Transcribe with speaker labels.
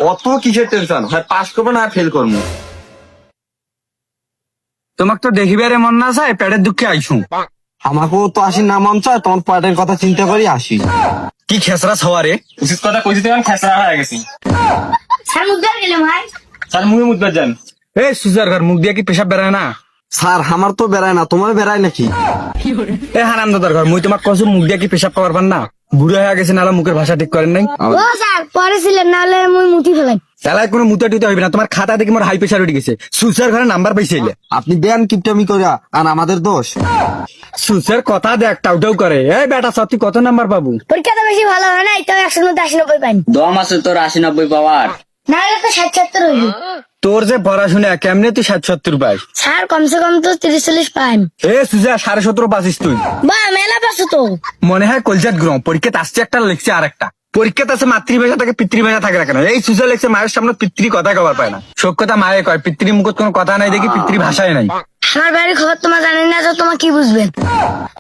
Speaker 1: অত কিসের টেনশন, হয় পাস করবো না ফেল করবো।
Speaker 2: তোমাকে তো দেখিবারে মন না চায়, পেটের দুঃখে আইসু।
Speaker 1: আমাকেও তো আসি না মন চায়, তোমার পাটের কথা চিন্তা করি আসি।
Speaker 2: কি খেসরা ছওয়ারে।
Speaker 3: উচিত কথা কইছি তো, খেসরা হয়ে গেছি।
Speaker 4: স্যার মুদ্রা গেলে ভাই।
Speaker 3: স্যার মুখে মুদবার যান।
Speaker 2: এই সুজার ঘর মুখ দিয়ে কি পেশাব বেড়ায় না?
Speaker 1: স্যার আমার তো বেড়ায় না, তোমার বেড়ায় নাকি?
Speaker 2: এ হারাম দাদার ঘর, মুই তোমাক কইছো মুখ দিয়ে কি পেশাব পারবার না? বুড়ো হয়ে গেছে, নালা মুখের ভাষা ঠিক করেন নাই।
Speaker 4: ও স্যার পরে ছিলেন, নাহলে মুই মুতি ফেলাই।
Speaker 2: তাহলে কোনো মুতে টুতে হইবে না, তোমার খাতা দেখে মোর হাই প্রেশার উঠে গেছে। সুসার ঘরে নাম্বার পাইছিলে।
Speaker 1: আপনি দেন কিপটামি করিয়া, আর আমাদের দোষ?
Speaker 2: সুসার কথা দেখ টাউটাউ করে। এই বেটা সত্যি কত নাম্বার পাবো?
Speaker 4: পরীক্ষাটা বেশি ভালো হয় নাই, তবে 100-80-90 পাইনি।
Speaker 5: দম আছে তোর 80-90 পাওয়ার?
Speaker 4: নাহলে তো 60-70 হইল।
Speaker 2: তোর যে পড়াশোনা কেমনে তুই 60-70 পাস?
Speaker 4: স্যার কমসে কম তো 30-40 পাইম।
Speaker 2: এ সুজা 17.5 পাসিস তুই?
Speaker 4: বা মেলা পাচ্ছ তো।
Speaker 2: মনে হয় কলজাত গ্রহ। পরীক্ষাতে আসছে একটা, লিখছে আর একটা। পরীক্ষাতে আছে মাতৃভাষা থাকে, পিতৃভাষা থাকে না কেন? এই সুজা লিখছে মায়ের সামনে পিতৃ কথা কবার পায় না। সব কথা মায়ে কয়, পিতৃ মুখত কোনো কথা নাই দেখি পিতৃভাষায় নাই।
Speaker 4: আমার বাড়ির খবর তোমার জানেন না, তো তোমার কি বুঝবেন?